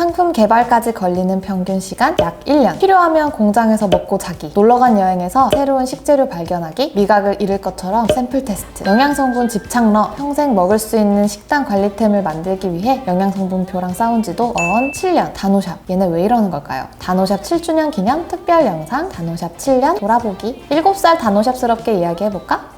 상품 개발까지 걸리는 평균 시간 약 1년. 필요하면 공장에서 먹고 자기, 놀러간 여행에서 새로운 식재료 발견하기, 미각을 잃을 것처럼 샘플 테스트, 영양성분 집착러, 평생 먹을 수 있는 식단 관리템을 만들기 위해 영양성분표랑 싸운 지도 7년. 다노샵, 얘네 왜 이러는 걸까요? 다노샵 7주년 기념 특별 영상 다노샵 7년 돌아보기. 7살 다노샵스럽게 이야기해볼까?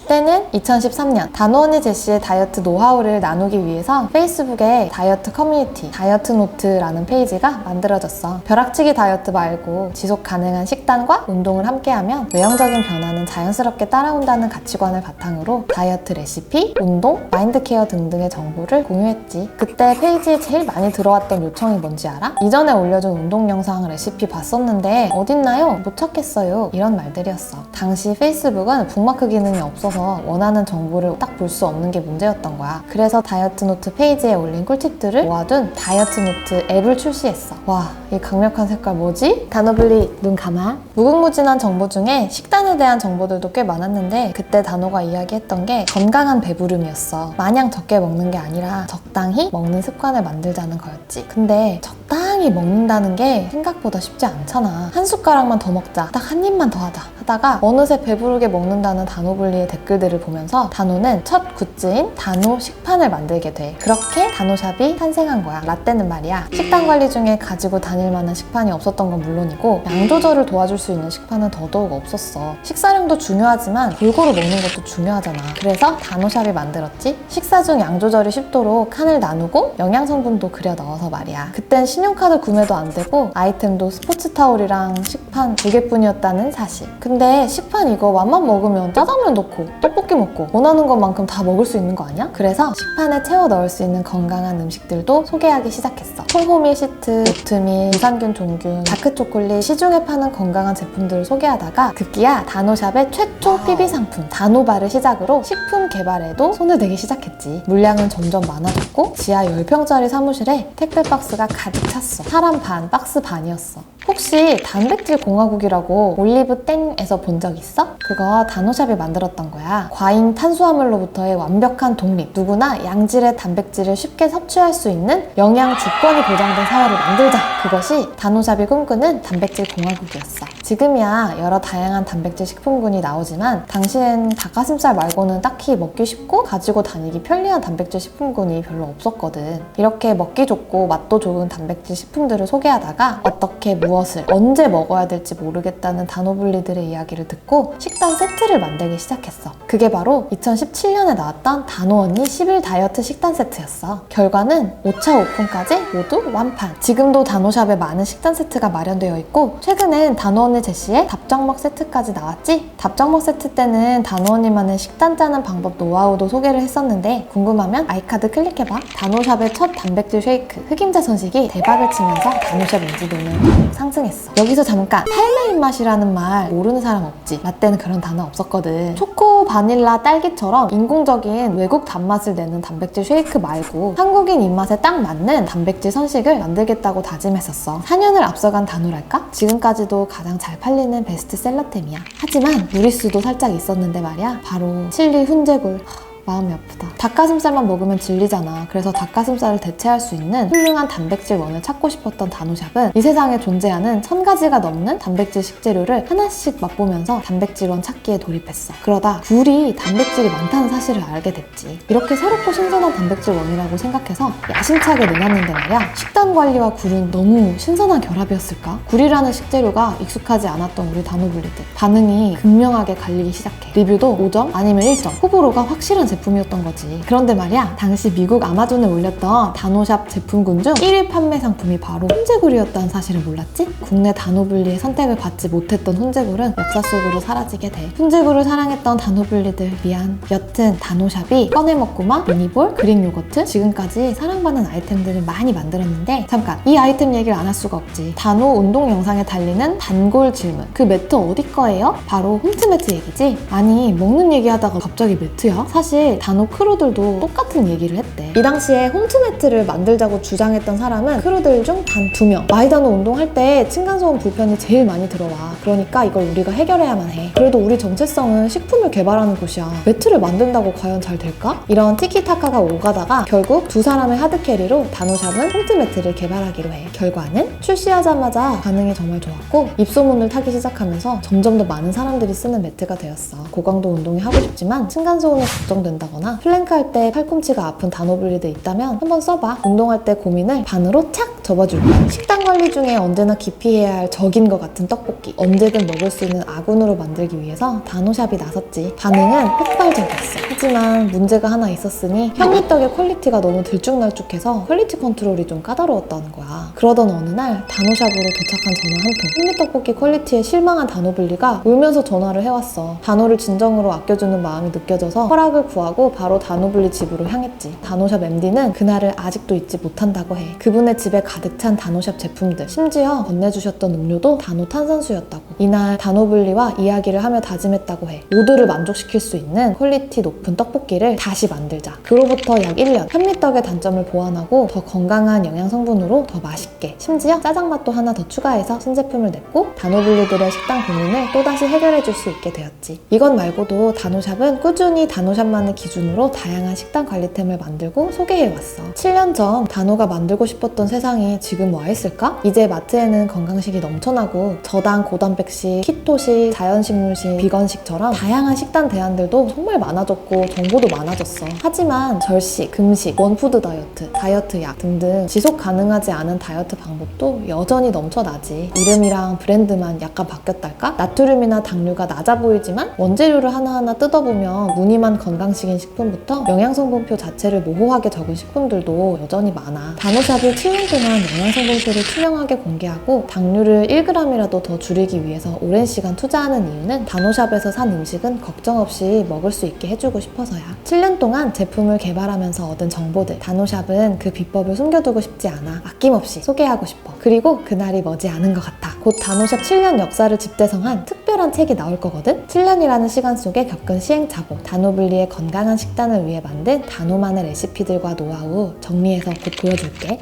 때는 2013년. 다노 언니 제시의 다이어트 노하우를 나누기 위해서 페이스북에 다이어트 커뮤니티 다이어트 노트라는 페이지가 만들어졌어. 벼락치기 다이어트 말고 지속 가능한 식단과 운동을 함께하면 외형적인 변화는 자연스럽게 따라온다는 가치관을 바탕으로 다이어트 레시피, 운동, 마인드 케어 등등의 정보를 공유했지. 그때 페이지에 제일 많이 들어왔던 요청이 뭔지 알아? 이전에 올려준 운동 영상 레시피 봤었는데 어딨나요? 못 찾겠어요. 이런 말들이었어. 당시 페이스북은 북마크 기능이 없어서 원하는 정보를 딱 볼 수 없는 게 문제였던 거야. 그래서 다이어트 노트 페이지에 올린 꿀팁들을 모아둔 다이어트 노트 앱을 출시했어. 와, 이 강력한 색깔 뭐지? 다노블리 눈 감아. 무궁무진한 정보 중에 식단에 대한 정보들도 꽤 많았는데 그때 다노가 이야기했던 게 건강한 배부름이었어. 마냥 적게 먹는 게 아니라 적당히 먹는 습관을 만들자는 거였지. 근데 적당히 먹는다는 게 생각보다 쉽지 않잖아. 한 숟가락만 더 먹자, 딱 한 입만 더 하자 하다가 어느새 배부르게 먹는다는 다노블리의 댓글들을 보면서 다노는 첫 굿즈인 다노 식판을 만들게 돼. 그렇게 다노샵이 탄생한 거야. 라떼는 말이야, 식단 관리 중에 가지고 다닐 만한 식판이 없었던 건 물론이고 양 조절을 도와줄 수 있는 식판은 더더욱 없었어. 식사량도 중요하지만 골고루 먹는 것도 중요하잖아. 그래서 다노샵이 만들었지. 식사 중 양 조절이 쉽도록 칸을 나누고 영양 성분도 그려 넣어서 말이야. 그땐 신용카드 구매도 안 되고 아이템도 스포츠 타올이랑 식판 2개뿐이었다는 사실. 근데 식판 이거 맘만 먹으면 짜장면 넣고 떡볶이 먹고 원하는 것만큼 다 먹을 수 있는 거 아니야? 그래서 식판에 채워 넣을 수 있는 건강한 음식들도 소개하기 시작했어. 통호밀 시트, 오트밀, 유산균 종균, 다크초콜릿, 시중에 파는 건강한 제품들을 소개하다가 급기야 다노샵의 최초 PB 상품 다노바를 시작으로 식품 개발에도 손을 대기 시작했지. 물량은 점점 많아졌고 지하 10평짜리 사무실에 택배 박스가 가득 찼어. 사람 반, 박스 반이었어. 혹시 단백질 공화국이라고 올리브 땡에서 본 적 있어? 그거 다노샵이 만들었던 거야. 과잉 탄수화물로부터의 완벽한 독립. 누구나 양질의 단백질을 쉽게 섭취할 수 있는 영양 주권이 보장된 사회를 만들자. 그것이 다노샵이 꿈꾸는 단백질 공화국이었어. 지금이야 여러 다양한 단백질 식품군이 나오지만 당시엔 닭가슴살 말고는 딱히 먹기 쉽고 가지고 다니기 편리한 단백질 식품군이 별로 없었거든. 이렇게 먹기 좋고 맛도 좋은 단백질 식품들을 소개하다가 어떻게 무엇을 언제 먹어야 될지 모르겠다는 다노블리들의 이야기를 듣고 식단 세트를 만들기 시작했어. 그게 바로 2017년에 나왔던 다노 언니 10일 다이어트 식단 세트였어. 결과는 5차 오픈까지 모두 완판. 지금도 다노샵에 많은 식단 세트가 마련되어 있고 최근엔 다노 언니 제시의 답정먹 세트까지 나왔지? 답정먹 세트 때는 다노 언니만의 식단 짜는 방법 노하우도 소개를 했었는데 궁금하면 아이카드 클릭해봐. 다노샵의 첫 단백질 쉐이크 흑임자 선식이 대박을 치면서 다노샵 인지도는 상승했어. 여기서 잠깐 탈레 입맛이라는 말 모르는 사람 없지? 라떼는 그런 단어 없었거든. 초코, 바닐라, 딸기처럼 인공적인 외국 단맛을 내는 단백질 쉐이크 말고 한국인 입맛에 딱 맞는 단백질 선식을 만들겠다고 다짐했었어. 4년을 앞서간 다노랄까? 지금까지도 가장 잘 팔리는 베스트셀러템이야. 하지만 무리수도 살짝 있었는데 말이야. 바로 칠리 훈제굴. 마음이 아프다. 닭가슴살만 먹으면 질리잖아. 그래서 닭가슴살을 대체할 수 있는 훌륭한 단백질원을 찾고 싶었던 다노샵은 이 세상에 존재하는 1000가지가 넘는 단백질 식재료를 하나씩 맛보면서 단백질원 찾기에 돌입했어. 그러다 굴이 단백질이 많다는 사실을 알게 됐지. 이렇게 새롭고 신선한 단백질원이라고 생각해서 야심차게 내놨는데 말이야. 식단 관리와 굴은 너무 신선한 결합이었을까? 굴이라는 식재료가 익숙하지 않았던 우리 다노블리들. 반응이 극명하게 갈리기 시작해. 리뷰도 5점 아니면 1점. 호불호가 확실한 제품이었던 거지. 그런데 말이야, 당시 미국 아마존에 올렸던 다노샵 제품군 중 1위 판매 상품이 바로 훈제굴이었다는 사실을 몰랐지? 국내 다노블리의 선택을 받지 못했던 훈제굴은 역사 속으로 사라지게 돼. 훈제굴을 사랑했던 다노블리들 미안. 여튼 다노샵이 꺼내먹고마, 미니볼, 그릭 요거트 지금까지 사랑받는 아이템들을 많이 만들었는데 잠깐 이 아이템 얘기를 안 할 수가 없지. 다노 운동 영상에 달리는 단골 질문. 그 매트 어디 거예요? 바로 홈트 매트 얘기지? 아니 먹는 얘기하다가 갑자기 매트야? 사실 사실 단호 크루들도 똑같은 얘기를 했대. 이 당시에 홈트매트를 만들자고 주장했던 사람은 크루들 중 단 2명. 마이다노 운동할 때 층간소음 불편이 제일 많이 들어와. 그러니까 이걸 우리가 해결해야만 해. 그래도 우리 정체성은 식품을 개발하는 곳이야. 매트를 만든다고 과연 잘 될까? 이런 티키타카가 오가다가 결국 두 사람의 하드캐리로 단호샵은 홈트매트를 개발하기로 해. 결과는 출시하자마자 반응이 정말 좋았고 입소문을 타기 시작하면서 점점 더 많은 사람들이 쓰는 매트가 되었어. 고강도 운동이 하고 싶지만 층간소음이 걱정된다거나 플랭크할 때 팔꿈치가 아픈 단호블리드 있다면 한번 써봐. 운동할 때 고민을 반으로 착 접어줄 거야. 식단 관리 중에 언제나 기피해야 할 적인 것 같은 떡볶이. 언제든 먹을 수 있는 아군으로 만들기 위해서 단호샵이 나섰지. 반응은 폭발적이었어. 하지만 문제가 하나 있었으니 현미떡의 퀄리티가 너무 들쭉날쭉해서 퀄리티 컨트롤이 좀 까다로웠다는 거야. 그러던 어느 날 단호샵으로 도착한 전화 한 통. 현미떡볶이 퀄리티에 실망한 단호블리가 울면서 전화를 해왔어. 단호를 진정으로 아껴주는 마음이 느껴져서 허락을 구하고 바로 단호블리 집으로 향했지. 단호샵 MD는 그날을 아직도 잊지 못한다고 해. 그분의 집에 가득 찬 단호샵 제품들, 심지어 건네주셨던 음료도 단호 탄산수였다고. 이날 단호블리와 이야기를 하며 다짐했다고 해. 모두를 만족시킬 수 있는 퀄리티 높은 떡볶이를 다시 만들자. 그로부터 약 1년, 현미떡의 단점을 보완하고 더 건강한 영양 성분으로 더 맛있게, 심지어 짜장맛도 하나 더 추가해서 신제품을 냈고 단호블리들의 식단 고민을 또다시 해결해줄 수 있게 되었지. 이것 말고도 단호샵은 꾸준히 단호샵만을 기준으로 다양한 식단 관리템을 만들고 소개해왔어. 7년 전 단호가 만들고 싶었던 세상이 지금 와 있을까? 이제 마트에는 건강식이 넘쳐나고 저당 고단백식, 키토식, 자연식물식, 비건식처럼 다양한 식단 대안들도 정말 많아졌고 정보도 많아졌어. 하지만 절식, 금식, 원푸드 다이어트, 다이어트 약 등등 지속 가능하지 않은 다이어트 방법도 여전히 넘쳐나지. 이름이랑 브랜드만 약간 바뀌었달까? 나트륨이나 당류가 낮아 보이지만 원재료를 하나하나 뜯어보면 무늬만 건강식인 식품부터 영양성분표 자체를 모호하게 적은 식품들도 여전히 많아. 단호샵이 7년 동안 영양성분표를 투명하게 공개하고 당류를 1g이라도 더 줄이기 위해서 오랜 시간 투자하는 이유는 단호샵에서 산 음식은 걱정 없이 먹을 수 있게 해주고 싶어서야. 7년 동안 제품을 개발하면서 얻은 정보들, 단호샵은 그 비법을 숨겨두고 싶지 않아. 아낌없이 소개하고 싶어. 그리고 그날이 머지않은 것 같아. 곧 단호샵 7년 역사를 집대성한 특별한 책이 나올 거거든? 7년이라는 시간 속에 겪은 시행착오, 단호블리의 건강한 식단을 위해 만든 단호만의 레시피들과 노하우 정리해서 곧 보여줄게.